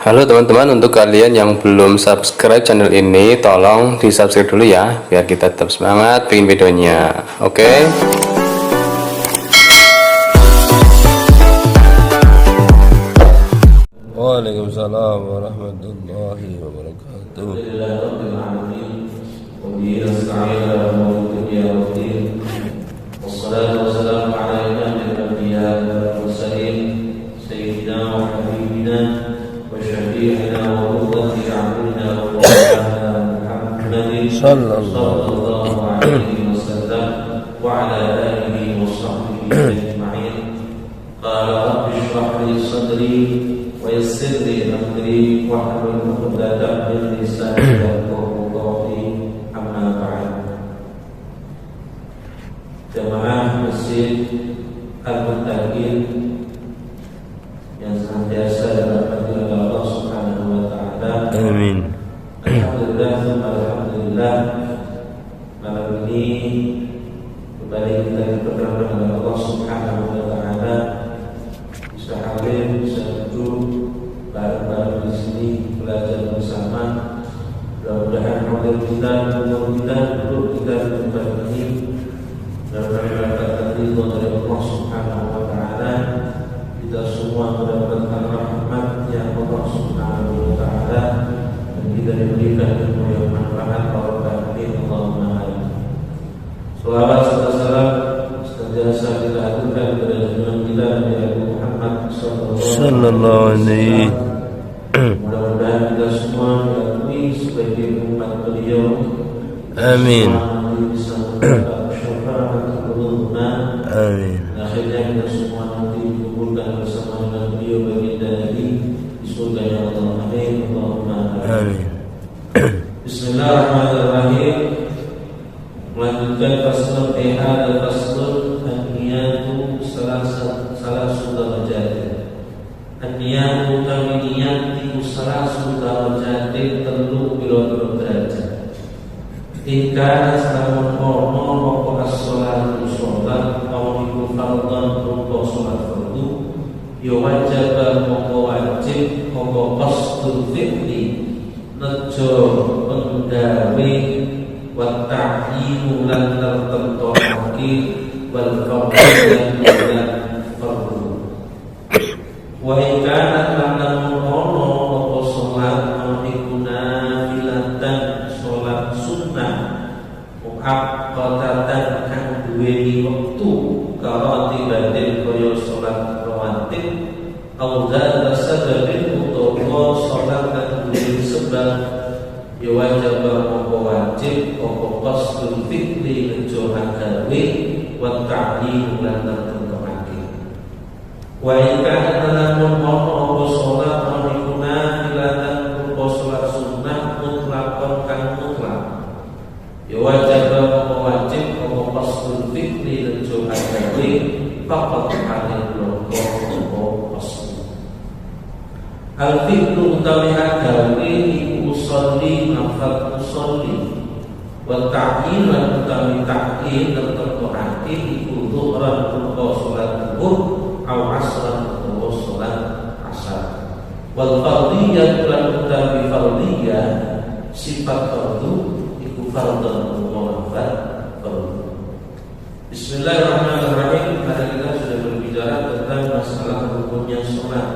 Halo teman-teman, untuk kalian yang belum subscribe channel ini, tolong di subscribe dulu ya, biar kita tetap semangat bikin videonya. Oke? Waalaikumsalam warahmatullahi wabarakatuh. والصلاة والسلام على إمام الأنبياء والمرسلين سيدنا وحبيبنا وشفيعنا وقرة أعيننا ومولانا محمد صلى الله عليه وسلم وعلى آله وصحبه أجمعين. قال رب اشرح لي صدري ويسر لي أمري واحلل عقدة من لساني يفقهوا قولي. أما بعد. Jamaah Masjid Al-Muttaqin yang senantiasa dirahmati oleh Allah Subhanahu wa taala. Amin. Alhamdulillah, malam ini kembali kita diperkenankan oleh Allah Subhanahu wa taala bisa hadir, bisa duduk bareng-bareng di sini belajar bersama. Mudah-mudahan hadir kita, umur kita, duduk kita di tempat ini dan mendapatkan ridho dari Allah Subhanahu wa taala. Kita semua mendapatkan rahmat-Nya Allah Subhanahu wa taala dan kita diberikan ilmu yang manfaat barokah. Allahumma amin. Selawat serta salam senantiasa kita aturkan kepada junjungan kita Nabi Muhammad sallallahu alaihi wasallam. Mudah-mudahan kita semua diakui sebagai umat beliau. Amin. Amin. Akhirnya kita semua nanti dikumpulkan bersama dengan beliau baginda Nabi di surga ya Allah. Amin. Allahumma amin. Bismillahirrahmanirrahim. Melanjutkan faslun ada faslun an-niyatu salasu darajatin. An-niyatu kami niyati salasu darajatin telu pira-pira derajat. Jika selamun ono rokok as-sholatu sholat awniku fardhan rukuk sholat fardu ya wajib moko wajib moko qasdul fi'li nejo penggawe wa ta'yimu lan tertentu wal fardhu lan fardu wa ikana lan ono rokok sholat awniku nafilatan sholat sunnah mu'aqqatan kang duweni wektu karatibatin kaya salat rawatib au dzata sababin utawa salat kang duweni sebab ya wajib moko wajib apa qasdul fi'li nejo agawe wa ta'lim lan tentemake wa ikana lamun ono apa salat manikuna filatan rupa salat sunnah mutlaqan kang mutlak ya wajib wajib apa qasdul fi'li dan johan gawe faqat halil loko apa qasd al fi'lu utawi agawe iku usolli nafat usolli wa ta'yin lan utawi ta'yin lan tertokake iku dhuhran rupa salat zuhur au asran utawa salat asar wal fardhiyah lan utawi fardhiyah sifat fardu fardhan mu'affad fardu. Bismillahirrahmanirrahim. Pada kita sudah berbicara tentang masalah rukunnya sholat.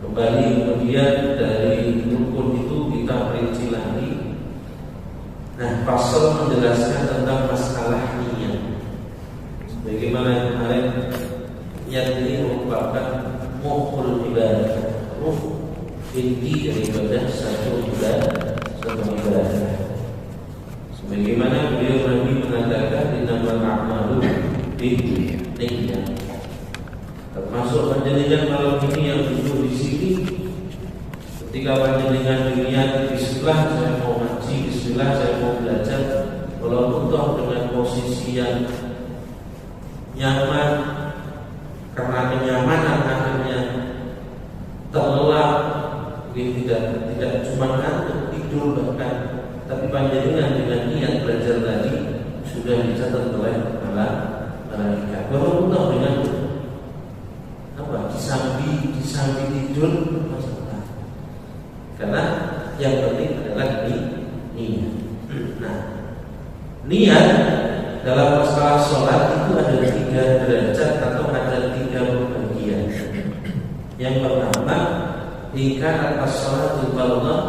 Kembali kemudian dari rukun itu kita perinci lagi. Nah, pasal menjelaskan tentang masalah niat. Bagaimana yang kemarin niat ini merupakan mukhul ibadah, ruh inti dari ibadah satu ibadah. Bagaimana beliau Nabi mengatakan innamal a'malu binniyat. Termasuk panjenengan malam ini yang duduk di sini, ketika panjenengan berniat bismillah saya mau ngaji, bismillah saya mau belajar, walaupun toh dengan posisi yang nyaman, karena kenyamanan akhirnya terlelap, tidak cuma ngantuk tidur bahkan. Tapi panjenengan dengan niat belajar tadi sudah dicatat oleh malaikat. Baru tahu dengan apa? Disambi tidur masalah. Niat dalam masalah sholat itu ada 3 derajat atau ada 3 bagian. Yang pertama, jika atas sholat Allah,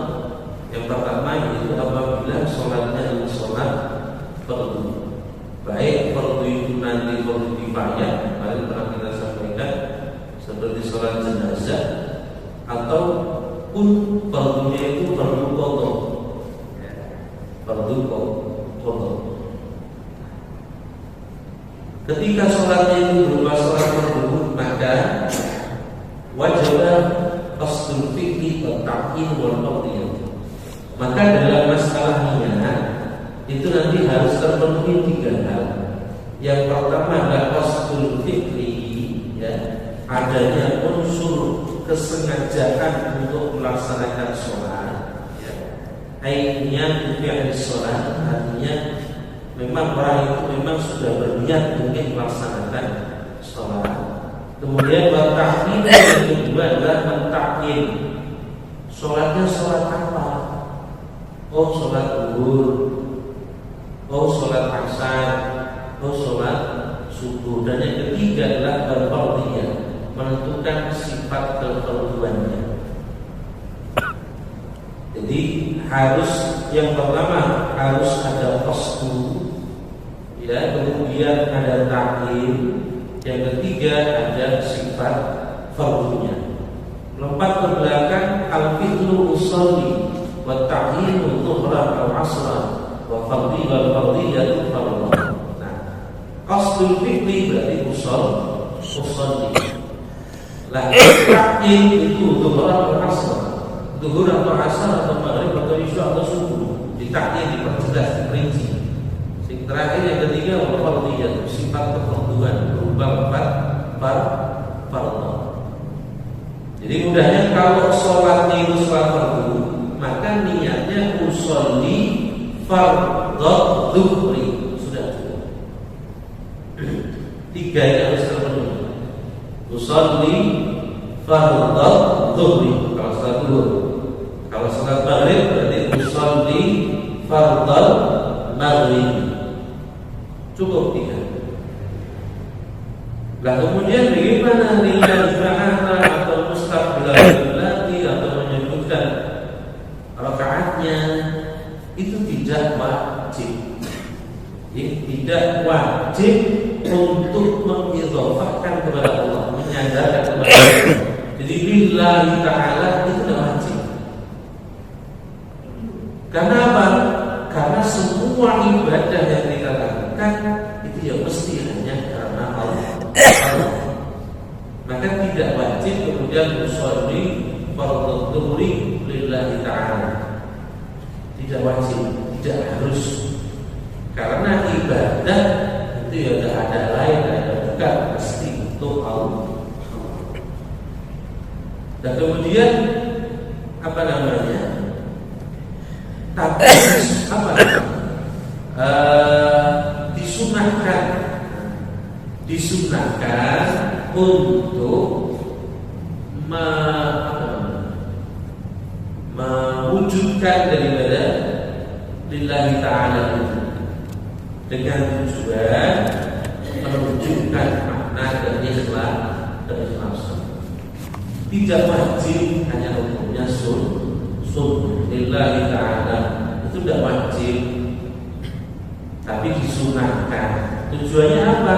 yang pertama itu apabila sholatnya adalah sholat fardu. Baik fardu itu nanti fardu kifayah, kemarin pernah kita sampaikan, seperti sholat jenazah, ataupun fardunya itu fardu qadha. Fardu qadha. Ketika sholatnya itu berupa sholat fardu, maka wajib qasdul fiqhi wa ta'yin wal qadhiyah. Maka dalam masalah niat itu nanti harus terpenuhi 3 hal. Yang pertama adalah qasdul fiqhi, ya, adanya unsur kesengajaan untuk melaksanakan sholat, ya. Ainian fi'il sholat, artinya memang orang itu memang sudah berniat ingin melaksanakan sholat. Kemudian ta'yin yang kedua adalah ta'yin. Sholatnya sholat apa? Oh, sholat zuhur, oh, sholat asar, oh, sholat subuh. Dan yang ketiga adalah al-fardhiyah, menentukan sifat kefarduannya. Jadi harus, yang pertama harus ada qasdu, ya, kemudian ada ta'yin, yang ketiga ada sifat fardunya. Lompat ke belakang, al-fi'lu usolli wa ta'yinu dhuhran aw asran wa fardhi wal fardhiyatu fardhu. Nah, qasdul fi'li berarti usolli. Lah, ta'yin itu dhuhran aw asran, zuhur atau asar atau maghrib atau isya atau subuh. Ditakyin, diperjelas, diperinci. Yang terakhir yang ketiga wal fardhiyatu, sifat kefarduan berupa 4 fardhu. Jadi mudahnya kalau sholatnya itu sholat fardu, maka niatnya usolli fardhu dhuhri, sudah cukup. 3 ini harus terpenuhi. Usolli fardhu dhuhri kalau sholat zuhur. Kalau sholat maghrib berarti usolli fardhu maghrib. Cukup 3. Nah, kemudian bagaimana niat ibadah atau mustaqbilal qiblat atau menyebutkan rakaatnya itu tidak wajib. Tidak wajib untuk mengidhafahkan kepada Allah, menyandarkan kepada Allah. Jadi billahi ta'ala itu tidak wajib. Karena apa? Karena semua ibadah yang kita lakukan itu ya mesti hanya karena Allah. Maka tidak wajib kemudian usolli fardhu dhuhri lillahi ta'ala. Tidak wajib, tidak harus. Karena ibadah itu ya tidak ada lain, ada bukan, pasti untuk Allah. Dan kemudian apa namanya? Tapi apa? Disunahkan untuk mewujudkan daripada lillahi ta'ala itu dengan tujuan menunjukkan makna dan ikhlasan. Tidak wajib, hanya hukumnya sun lillahi ta'ala, itu tidak wajib, tapi disunahkan. Tujuannya apa?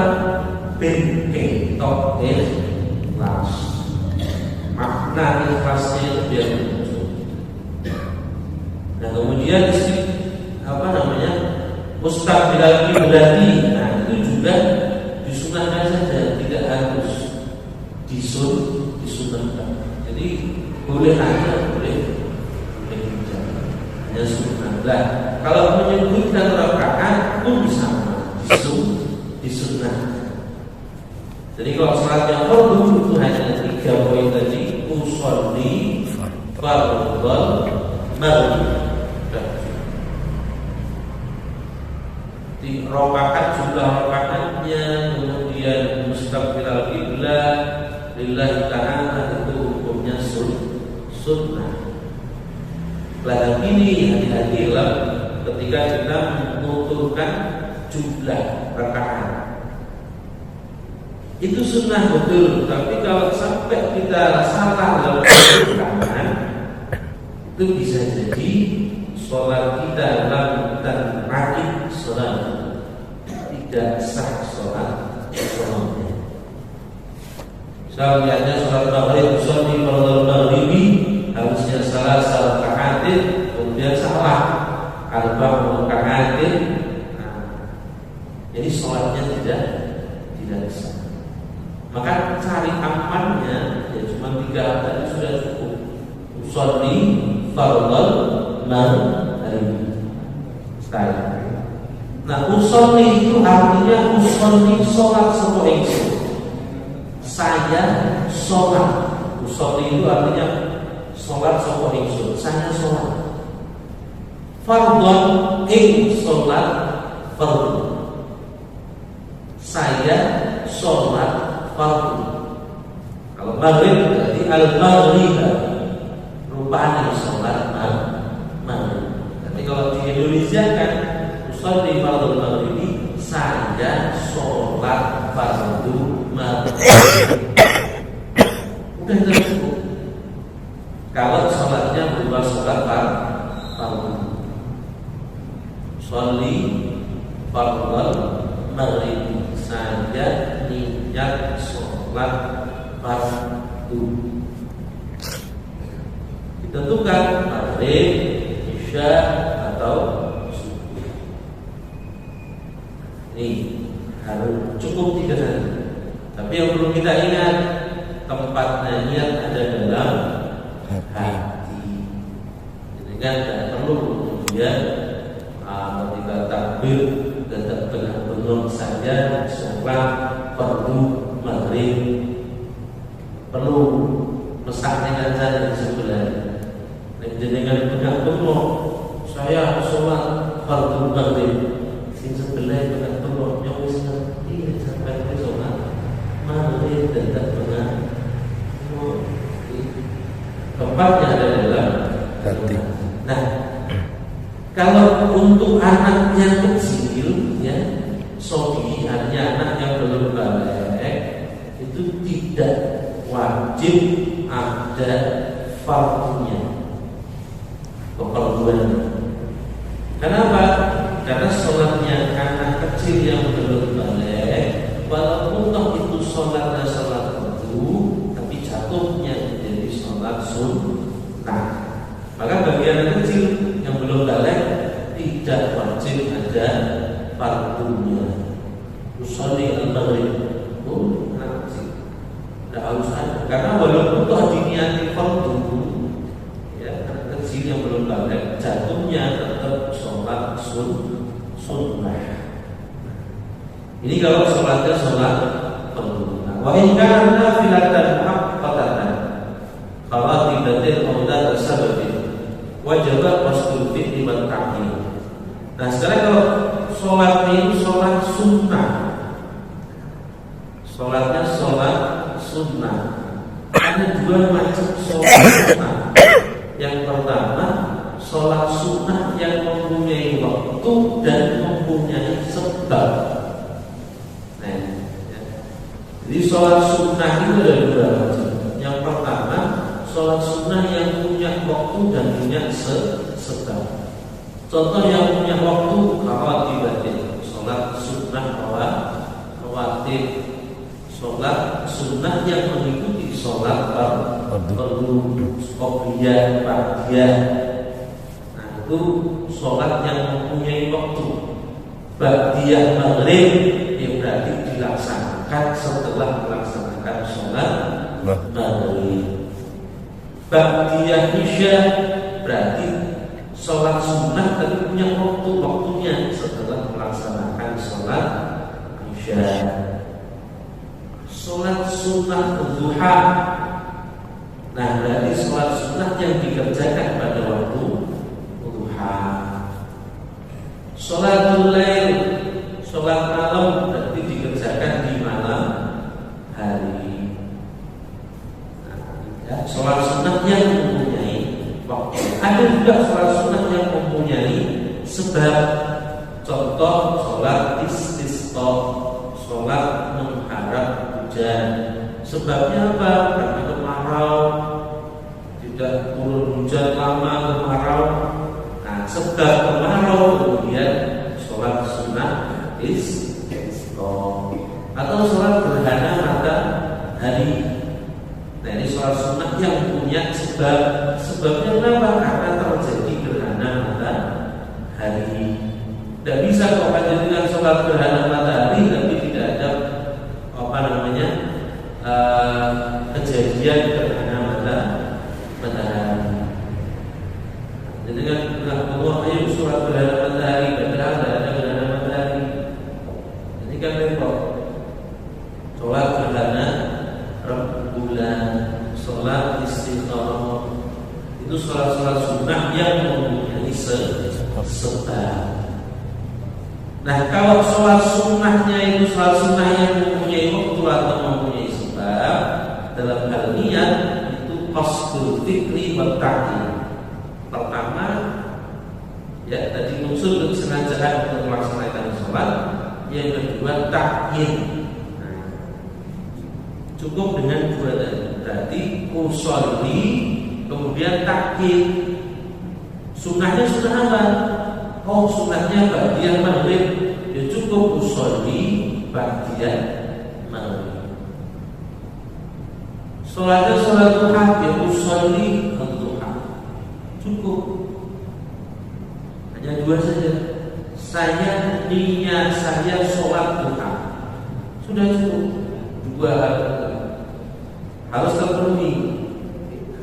Ketok ikhlas, makna ikhlasnya itu biar muncul. Nah, kemudian apa namanya, mustaqbilal qiblat, nah itu juga disunahkan saja, tidak harus disunahkan. Jadi boleh aja, boleh tidak, hanya sunnah. Nah, kalau menyebutkan rakaat pun sama, disunahkan. Jadi kalau salatnya fardu itu hanya 3 poin tadi, usolli fardhu maghrib. Di rakaat jumlah rakaatnya, kemudian mustaqbilal qiblat lillahi ta'ala itu hukumnya sunnah. Lagi ini hati-hati lah ketika kita menguturkan jumlah rakaat. Itu sunnah betul, tapi kalau sampai kita salah dalam rakaat, itu bisa jadi sholat kita dan rakib sholat tidak sah sholatnya. Misalnya sholat maghrib, sholat fardhu maghribi harusnya salah rakaatin, kemudian salah arba' rakaatin. Jadi sholatnya tidak sah. Maka cari amannya ya cuma 3 tadi sudah cukup. Usolli fardhu maghribi. Nah, usolli itu artinya usolli sholat sapa ingsun. Saya sholat. Usolli itu artinya sholat sapa ingsun. Saya sholat. Fardhu ing sholat fardhu. Saya sholat fardhu. Kalau maghrib berarti al-maghrib, rupanya sholat maghrib. Tapi kalau di Indonesia kan usolli fardhu maghribi, saya sholat fardhu maghrib. Udah cukup. Kalau sholatnya berupa sholat fardhu, usolli fardhu maghribi, saya niat sholat fardhu. Ditentukan maghrib, isya atau subuh. Ini harus cukup 3 saja. Tapi yang perlu kita ingat, tempatnya niat ada dalam hati. Jadi kan tidak perlu kemudian ketika takbir dan benar-benar saja sholat fardhu maghrib, perlu mesaknya saja di sebelah. Dengan benar-benar saya sholat fardhu maghrib, di sebelah benar-benar yang wis ngerti sampai ke sholat maghrib dan tak benar. Tempatnya ada dalam hati. Nah, kalau untuk anak yang kecil, ya, sobi, artinya anak yang belum balik, itu tidak wajib ada fardhunya, keperluannya. Kenapa? Karena sholatnya anak kecil yang belum balik, walaupun toh itu sholatnya sholat fardu, tapi jatuhnya menjadi sholat sunnah. Maka bagi anak kecil yang belum balik tidak wajib ada fardhunya. Usolli al-maghrib, anak kecil tidak harus ada, karena walaupun toh diniati fardhu, ya, anak kecil yang belum balik jatuhnya tetap sholat sunnah. Ini kalau sholatnya sholat fardu. Wa in kana nafilatan muhaqqatan khawatibatin aula tasabbatin wajib qasdul fi'li wal ta'yin. Nah, sekarang kalau sholat ini sholat sunnah, sholatnya sholat sunnah, ada 2 macam sholat sunnah. Yang pertama, sholat sunnah yang mempunyai waktu dan mempunyai sebab. Nah, ya. Jadi sholat sunnah itu ada 2 macam. Yang pertama, sholat sunnah yang punya waktu dan punya sebab. Contoh yang punya waktu rawatib, sholat sunnah rawatib, sholat sunnah yang mengikuti sholat fardu, qobliyah, ba'diyah. Nah, itu sholat yang mempunyai waktu. Ba'diyah maghrib yang berarti dilaksanakan setelah melaksanakan sholat maghrib. Ba'diyah isya berarti sholat sunnah tapi punya waktunya setelah melaksanakan sholat isya. Sholat sunnah duha, nah berarti sholat sunnah yang dikerjakan pada waktu duha. Sholatul lail, sholat malam berarti dikerjakan di malam hari. Ya, sholat sunnah yang mempunyai waktu. Ada juga sholat sunnah yang mempunyai sebab. Contoh sholat istisqa, sholat mengharap hujan. Sebabnya apa? Karena kemarau, tidak turun hujan lama, kemarau. Nah, sebab kemarau kemudian sholat sunnah istisqa atau sholat gerhana matahari. Nah, ini sholat sunnah yang punya sebab. Sebabnya kenapa? Karena terjadi gerhana matahari. Tidak bisa kok hanya dengan sholat gerhana matahari tapi tidak ada kejadian gerhana matahari. Jadi dengan Allah ayo sholat gerhana matahari, padahal tidak ada gerhana matahari. Ini kan repot. Sholat gerhana rembulan, sholat istikharah, itu sholat-sholat sunnah yang mempunyai sebab. Nah, kalau sholat sunnahnya itu sholat sunnah yang mempunyai waktu atau mempunyai sebab, dalam hal niat itu qasdul fikri wa ta'yin. Pertama, ya tadi unsur kesengajaan untuk melaksanakan sholat. Yang kedua ta'yin. Nah, cukup dengan dua tadi. Berarti usolli kemudian ta'yin. Sunnahnya sunnah apa? Oh, sunnahnya bagian maghrib, ya cukup usolli bagian maghrib. Sholatnya sholat duha, ya usolli duha, cukup. Hanya dua saja. Saya niat saya sholat duha, sudah cukup. Dua harus terpenuhi,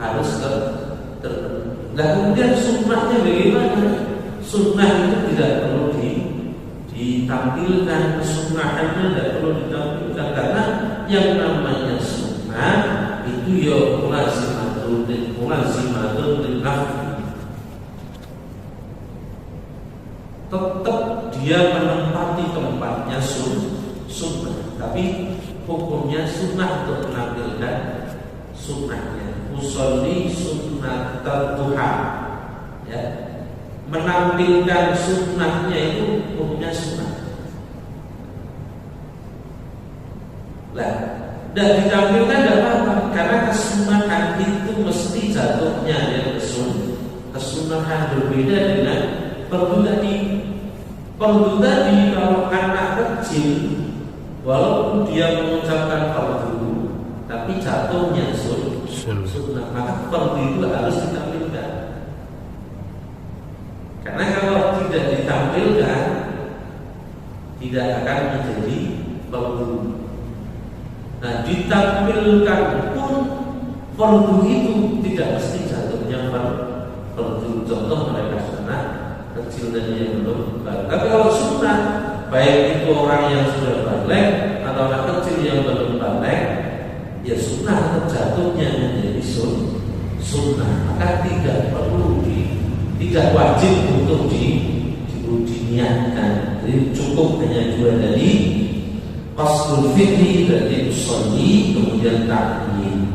harus terpenuhi. Nah, kemudian sunnahnya bagaimana? Sunnah itu tidak perlu ditampilkan, kesunahannya tidak perlu ditampilkan, karena yang namanya sunnah itu ya mulazimatun lin nafli. Tetap dia menempati tempatnya sunnah, tapi hukumnya sunnah untuk menampilkan sunnahnya. Usolli sunnat duha, ya, menampilkan sunnahnya itu hukumnya sunnah. Lah, tidak ditampilkan tidak apa-apa, karena kesunahan itu mesti jatuhnya ya kesunahan berbeda dengan fardu tadi. Fardu tadi kalau anak kecil, walaupun dia mengucapkan fardu, tapi jatuhnya sunnah, maka fardu itu harus ditampilkan. Karena kalau tidak ditampilkan, tidak akan menjadi fardu. Nah, ditampilkan pun fardu itu tidak mesti jatuhnya fardu. Contoh mereka sunnah kecil dan yang belum balik. Tapi kalau sunnah, baik itu orang yang sudah balik atau anak kecil yang belum balik, ya sunnah terjatuhnya menjadi sunnah, maka tidak perlu tidak wajib untuk diniatkan. Jadi cukup hanya dua dari qasdul fikri, dari usolli kemudian ta'yin.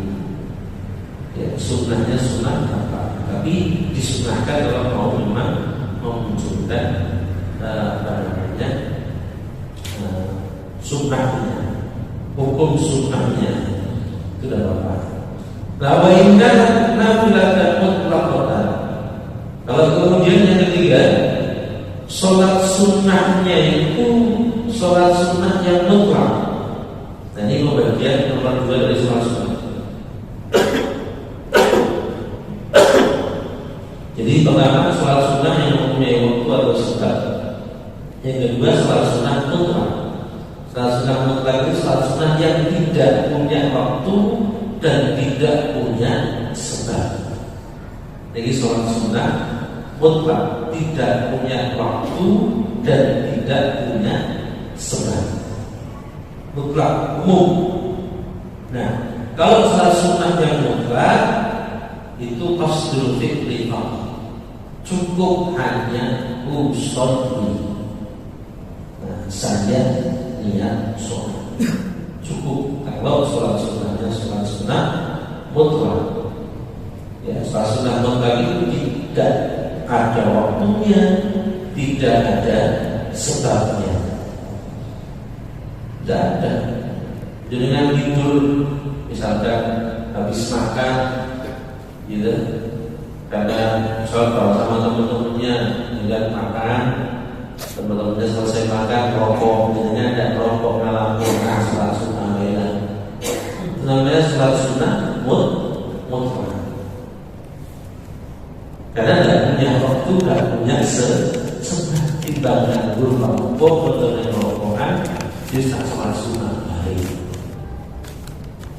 Ya, sunnahnya sunnah apa? Tapi disunahkan kalau mau memang memunculkan sunnahnya, hukum sunnahnya itu tidak apa-apa. La wa inna nafilatan mutlaqatan. Kalau kemudian yang ketiga, sholat sunnahnya itu sholat sunnah yang mutlak. Nah, ini pembagian nomor 2 dari sholat sunnah. Jadi pertama sholat sunnah yang mempunyai waktu atau sebab. Yang kedua sholat sunnah mutlak. Sholat sunnah mutlak itu sholat sunnah yang tidak punya waktu dan tidak punya sebab. Jadi sholat sunnah mutlak, tidak punya waktu dan tidak punya sebab. Mutlak umum. Nah, kalau sholat sunnah yang mutlak itu qasdul fikri, cukup hanya usolli. Nah, saya niat sholat, cukup. Kalau sholat sunnahnya sholat sunnah mutlak, ya, sholat sunnah mutlak itu tidak ada waktunya, tidak ada sebabnya. Tidak ada. Dengan tidur, misalkan habis makan, gitu, karena soal sama teman-temannya, dengan makan, teman-temannya selesai makan, rokok, jadinya ada rokok ngalamin sholat sunnah beda. Namanya sholat sunnah mutlak. Karena tidak punya waktu, tidak punya sebab timbangan berlampau dengan rokokan, bisa sholat sunnah baik.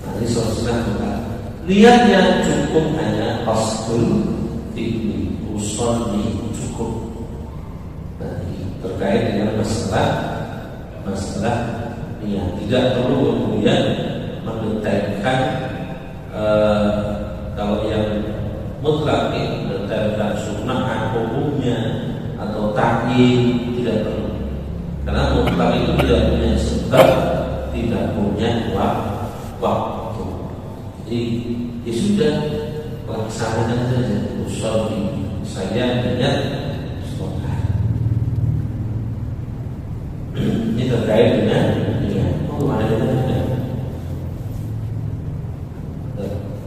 Nanti sholat sunnah mutlak. Lihatnya cukup hanya qasdul fi'li, usolli cukup. Terkait dengan masalah niat, tidak perlu kemudian mendetailkan kalau yang mutlak mendetailkan sunnah hukumnya atau takyid, tidak perlu, karena mutlak itu tidak punya sebab, tidak punya waktu. Jadi ya sudah, laksanakan saja. Usolli, saya niat sholat. Ini terkait dengan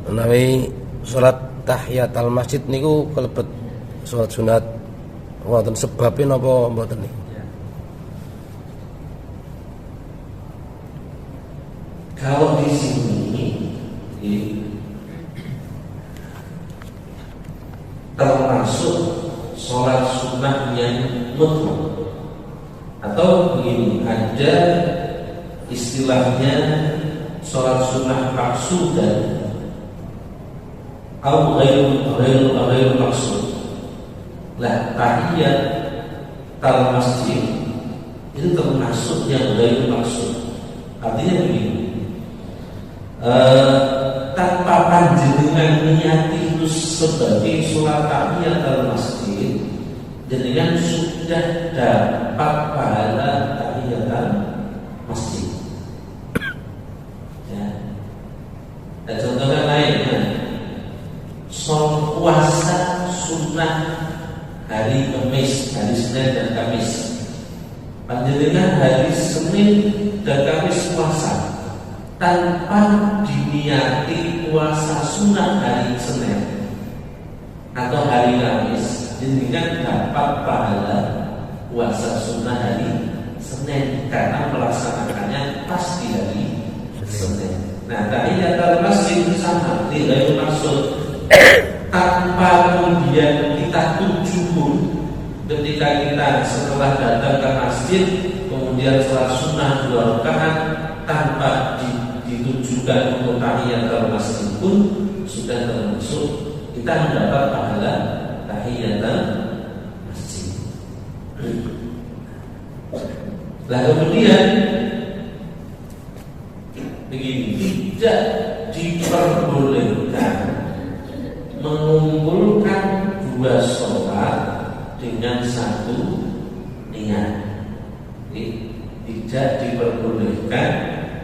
menawi salat tahiyatul masjid niku kalebet salat sunat wonten sebabin apa mboten niku? Kalau di sini termasuk sholat sunnah yang mutlak, atau begini, ada istilahnya sholat sunnah maksudan atau ghairu maksud. Lah tahiyat tal masjid itu termasuk yang ghairu maksud. Artinya begini, tanpa panjenengan niati itu sebagai sholat tahiyat al masjid, jenengan sudah dapat pahala tahiyat al masjid. Ya. Dan contohnya lainnya, sholat puasa sunnah hari Kamis, hari Senin dan Kamis. Panjenengan hari Senin dan Kamis puasa tanpa diniati puasa sunnah hari Senin atau hari Kamis, jenengan dapat pahala puasa sunnah hari Senin karena melaksanakannya pas di hari Senin. Nah, tahiyatul masjid sama, tidak maksud tanpa kemudian kita tuju pun, ketika kita setelah datang ke masjid kemudian sholat sunnah 2 rakaat tanpa ditujukan untuk tahiyatul masjid pun sudah termasuk kita mendapat pahala tahiyatul masjid. Lah kemudian begini, tidak diperbolehkan mengumpulkan 2 sholat dengan 1 niat. Tidak diperbolehkan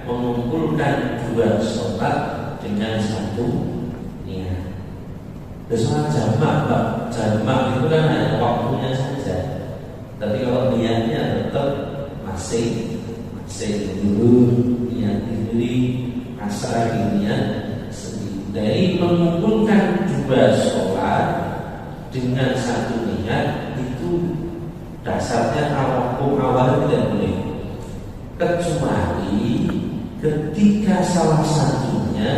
mengumpulkan 2 sholat dengan 1 niat. Sholat jamak, Pak, jamak itu kan hanya waktunya saja. Tapi kalau niatnya tetap masih dulu niat diri, asal niat sendiri. Dari mengumpulkan 2 sholat dengan 1 niat itu dasarnya hukum awal tidak boleh, kecuali ketika salah satunya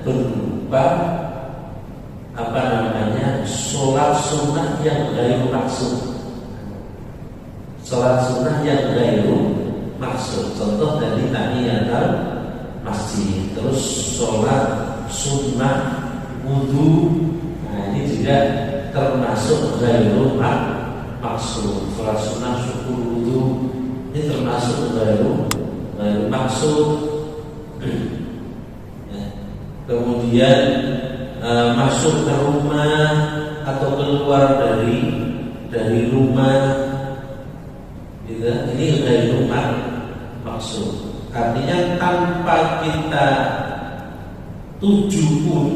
berupa sholat sunnah yang ghairu maksud. Sholat sunnah yang ghairu maksud, contoh dari tahiyatul masjid, terus sholat sunnah wudu. Nah, ini juga termasuk ghairu maksud. Sholat sunnah syukur wudu ini termasuk ghairu maksud. Ya. Kemudian masuk ke rumah atau keluar dari rumah, gitu. Ini ghairu maksud. Artinya tanpa kita tuju pun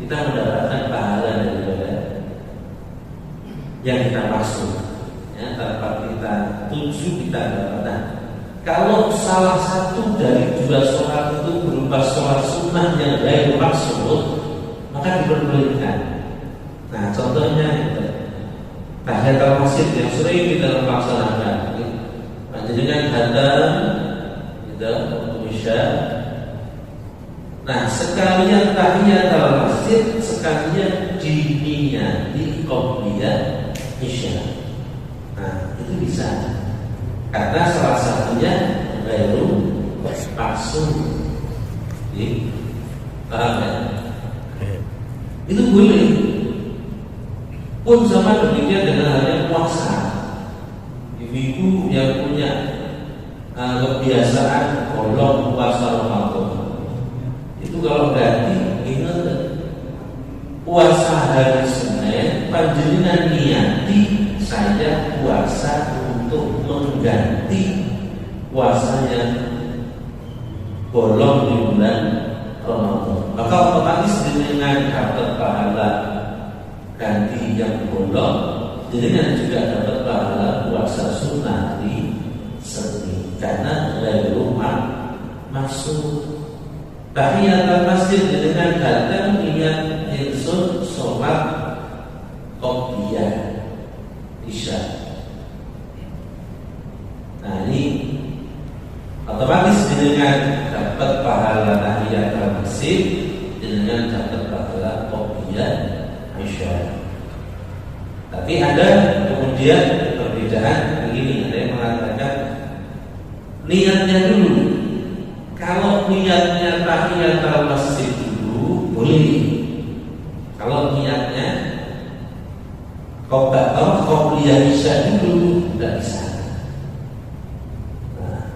kita mendapatkan pahala daripada yang kita maksud. Ya, tanpa kita 7 kita dapat. Nah, kalau salah satu dari 2 sholat itu berupa sholat sunnah yang ghair maksud, maka diperbolehkan. Nah, contohnya tahiyatul masjid yang sering kita laksanakan. Dengan datang kita untuk isya. Nah, sekalian tahiyatul masjid, sekalian diniyati qobliyah isya. Nah, itu bisa. Karena salah satunya ghairu maksud. Paham ya? Itu boleh. Pun sama demikian dengan halnya puasa. Ibu-ibu yang punya kebiasaan bolong puasa Ramadan, itu kalau ganti ingat puasa hari Senin, panjenengan niati saya puasa untuk mengganti puasanya bolong di bulan Ramadan. Maka otomatis dengan dapat pahala ganti yang bolong, jadi juga dapat pahala puasa sunnah di Senin karena ghairu maksud. Tahiyatul masjid dengan datang niat insun sholat qobliyah isya. Nah, ini otomatis dengan dapat pahala tahiyatul masjid dengan dapat pahala qobliyah isya. Tapi ada kemudian perbedaan begini, ada yang mengatakan niatnya dulu. Kalau niatnya tahiyatul masjid dulu boleh. Kalau niatnya qobliyah isya dulu tidak bisa. Nah,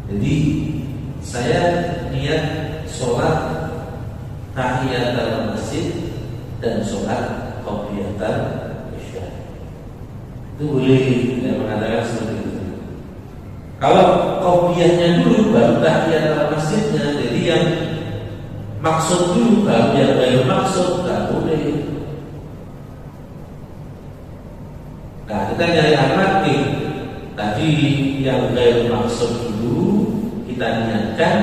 jadi saya niat sholat tahiyatul masjid dan sholat qobliyatul isya. Itu boleh, saya mengatakan seperti itu. Kalau qobliyahnya dulu baru tahiyatul masjidnya, jadi yang maksud dulu baru yang ghair maksud, tak boleh. Nah, kita nyari alternatif. Tadi yang ghair maksud dulu kita niatkan,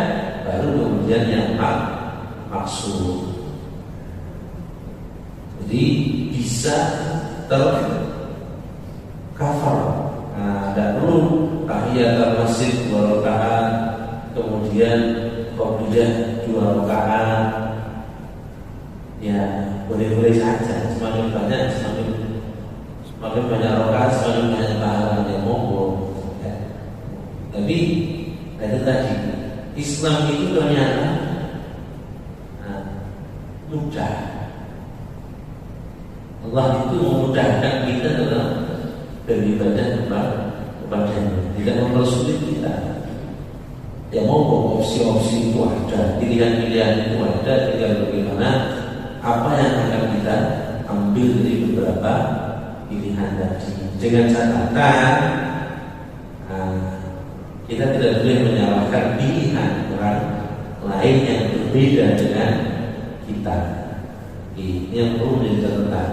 baru kemudian yang maksud. Jadi bisa tercover. Nah, tidak perlu tahiyatul masjid 2 rakaat, kemudian qobliyah 2 rakaat. Ya, boleh-boleh saja. Semakin banyak, semakin banyak rakaat, semakin banyak pahala yang monggo. Ya. Tapi itu tadi, Islam itu ternyata mudah. Allah itu memudahkan kita dalam beribadah kepadanya, tidak mempersulit kita. Ya monggo, opsi-opsi itu ada, pilihan-pilihan itu ada, tinggal bagaimana apa yang akan kita ambil dari beberapa pilihan tadi. Dengan catatan kita tidak boleh menyalahkan pilihan orang lain yang berbeda dengan kita. Ini yang perlu dicatat.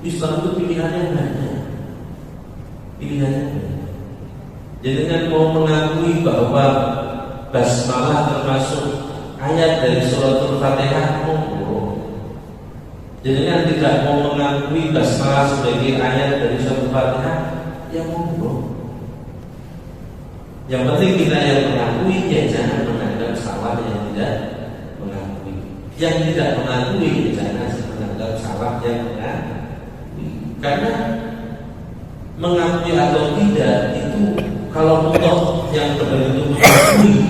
Islam itu pilihannya banyak. Jadi dengan mau mengakui bahwa basmalah termasuk ayat dari suratul Fatihah, monggo. Jadi dengan tidak mau mengakui basmalah sebagai ayat dari suratul Fatihah, ya monggo. Yang penting kita yang mengakui, ya jangan menganggap salah yang tidak mengakui. Yang tidak mengakui, ya jangan menganggap salah yang mengakui. Karena mengakui atau tidak itu, kalau toh yang benar itu mengakui,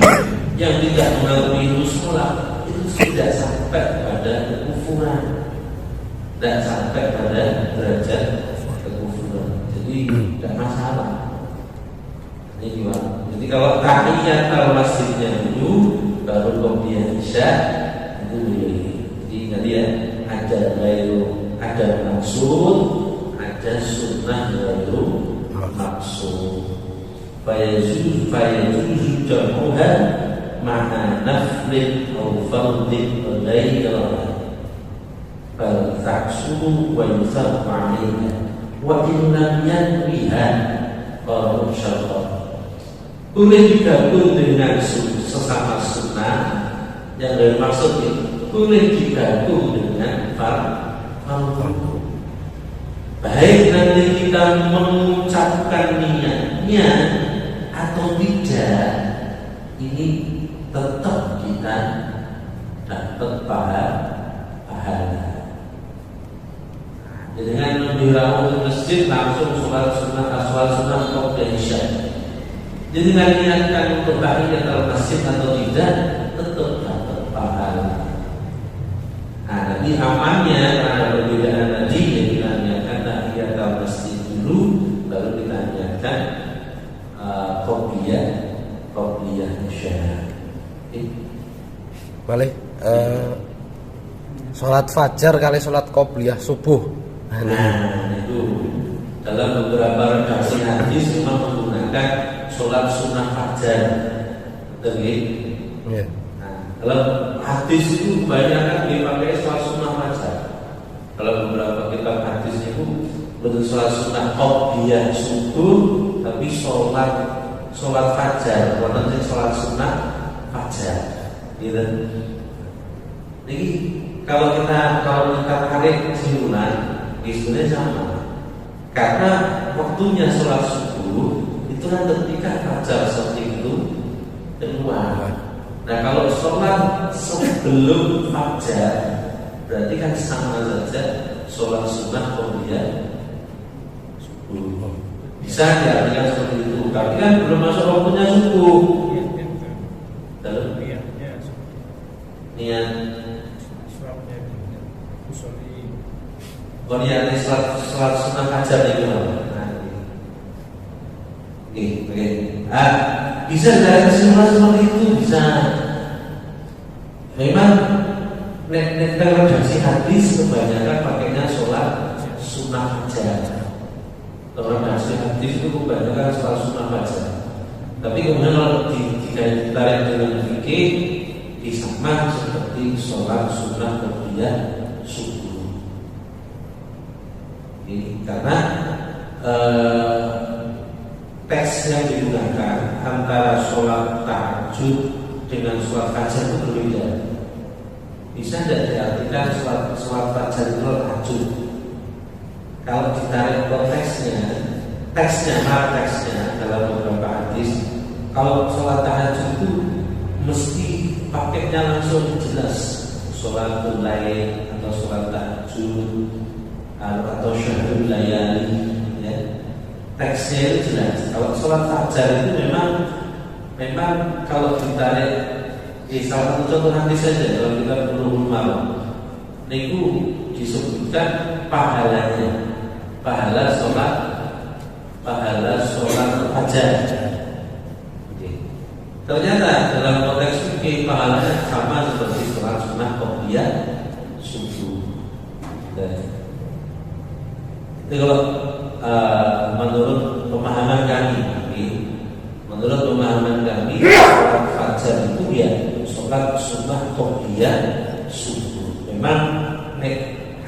yang tidak mengakui itu salah, itu tidak sampai pada kekufuran, tidak sampai pada derajat kekufuran. Jadi tidak masalah. Ini gimana? Jadi kalau tahiyatul masjidnya dulu, baru qobliyah isya, itu boleh. Jadi tadi ya, ada maksud, ada sunnah ghairu maksud. Fayajuz jamuha ma'a naflin aw fardin ghairah. Fal taksu wa yusab 'alaiha wa in lam yanwiha insyaallah boleh digabung dengan sesama sunnah yang bermaksud boleh digabung dengan fardu. Baik nanti kita mengucapkan niatnya atau tidak, ini tetap kita dapat pahala. Dengan membela ke masjid langsung sholat sunnah qobliyah isya. Jadi dengan niatkan untuk tahiyatul masjid atau tidak, tetap dapat pahala. Nah, nanti amannya karena perbedaan tadi yang kita niatkan tahiyatul masjid dulu, baru kita niatkan qobliyah isya. Boleh sholat fajar kali sholat qobliyah subuh. Nah, itu dalam beberapa redaksi hadis memang menggunakan sholat sunnah fajar, betul ya? Nah, dalam hadis itu kebanyakan dipakai sholat sunnah fajar. Kalau beberapa kitab hadis itu betul sholat sunnah qobliyah subuh, tapi sholat fajar, bukan sholat sunnah fajar, gitu. Jadi kalau kita tarik kesimpulan, sebenarnya sama. Karena waktunya sholat subuh itu kan ketika fajar seperti itu keluar. Nah kalau sholat sebelum fajar berarti kan sama saja sholat sunnah qobliyah subuh. Bisa diartikan seperti itu. Tapi kan belum masuk waktunya subuh. Dalam niat niat sholat sunnah fajar itu. Oke. Bisa dari kesimpulan seperti itu bisa. Memang redaksi hadis kebanyakan pakainya sholat sunnah fajar. Redaksi hadis itu kebanyakan sholat sunnah fajar. Tapi kemudian kalau ditarik dengan fikih disama seperti sholat sunnah qobliyah subuh. Karena teks yang digunakan antara sholat tahajud dengan sholat fajar itu berbeda. Bisa tidak diartikan sholat fajar itu tahajud? Kalau ditarik konteksnya, teksnya dalam beberapa hadis, kalau sholat tahajud itu mesti pakainya langsung jelas, sholat lail atau sholat tahajud atau syahrul layali, ya. Teksnya itu jelas. Kalau sholat fajar itu memang kalau ditarik salah satu contoh nanti saja kalau kita belum malam, itu disebutkan pahalanya, pahala sholat fajar. Ternyata dalam konteks fikih pahalanya sama seperti sholat sunnah qobliyah subuh. Itu kalau menurut pemahaman kami, sholat fajar itu ya sholat sunnah qobliyah subuh. Memang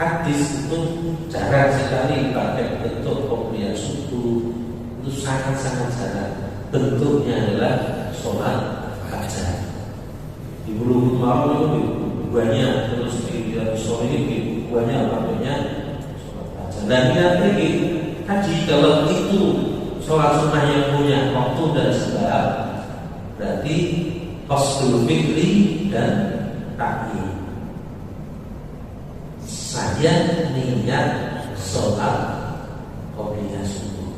hadis itu jarang sekali pakai bentuk qobliyah subuh, itu sangat-sangat jarang. Bentuknya adalah sholat fajar. Di Bulughul Maram itu banyak, terus di sore ini banyak pakainya sholat fajar. Dan lihat lagi tadi kalau itu sholat sunnah yang punya waktu dan sebab, berarti qasdul fi'li dan ta'yin. Saya niat sholat qobliyah subuh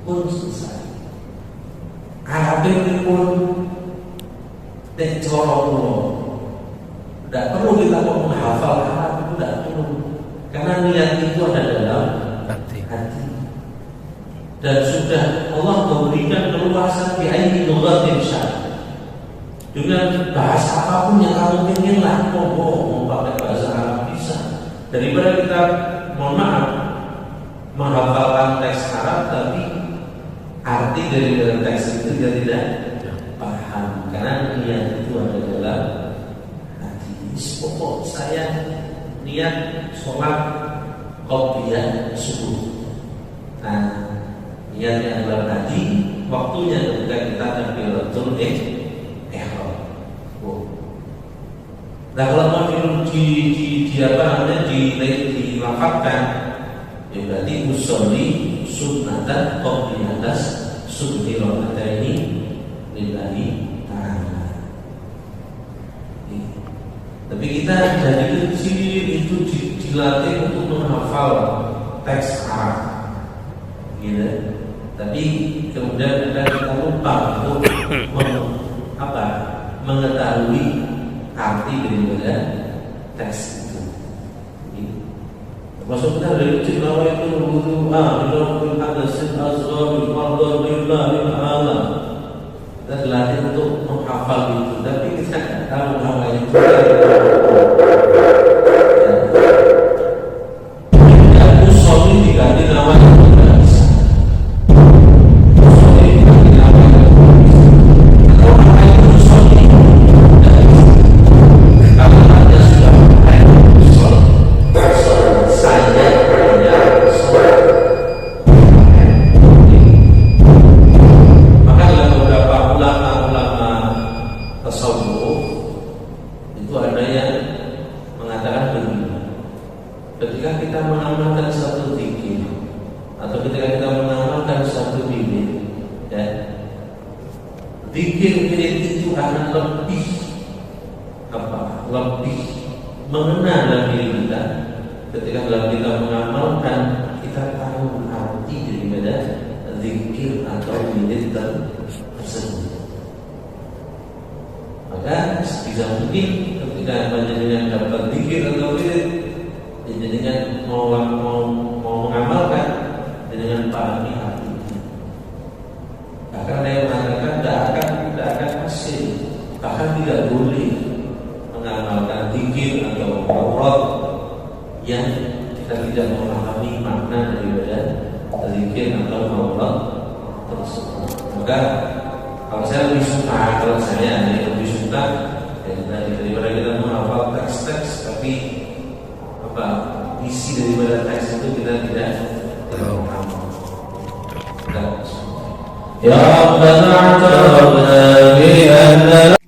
pun selesai. Arabin pun tidak perlu kita menghafal Arab, itu tidak perlu, karena niat itu ada dalam hati. Dan sudah Allah memberikan keluasan di ayat lughatin syar'i. Dengan bahasa apapun yang kamu inginlah, mau pakai bahasa Arab bisa. Daripada kita, mohon maaf, menghafalkan teks Arab tapi arti dari dalam teks itu dia tidak paham, karena niat itu ada dalam hati. Pokok saya niat sholat qobliyah subuh. Nah, niatnya adalah tadi, waktunya ketika kita takbiratul ihram. Nah kalau mau dilafadzkan, ya berarti usolli sunnatan qobliyatas subhi rokaataini lillahi ta'ala. Tapi kita dari kecil itu dilatih untuk menghafal teks Arab, gitu. Tapi kemudian kita lupa untuk mengetahui arti daripada teks itu. Maksud kita dari kecil itu berdoa ada asal Allah. Kita dilatih untuk menghafal itu, tapi kita tidak tahu apa itu. Usolli diganti nama itu tidak bisa. Usolli diganti nama itu tidak bisa. Kalau nama itu usolli tidak bisa. Kalau ada sudah pakai usolli, saya hanya usolli. Maka dalam beberapa ulama tasawuf itu ada yang mengatakan begini: ketika kita mengamalkan satu zikir atau ketika kita mengamalkan satu bibit, ya, zikir itu akan lebih mengena dalam diri kita ketika dalam kita mengamalkan, kita tahu arti daripada zikir atau bibit tersebut. Maka bisa mungkin ketika panjenengan dapat zikir atau bibit, dengan mau mengamalkan dengan pahami hati. Bahkan saya mengatakan tidak akan hasil, bahkan tidak boleh mengamalkan zikir atau aurat yang kita tidak memahami makna daripada zikir atau aurat tersebut. Maka kalau saya lebih suka daripada kita menghafal teks-teks tapi isi daripada teks itu kita tidak tahu. Ya Rabbana a'tarafna bi anna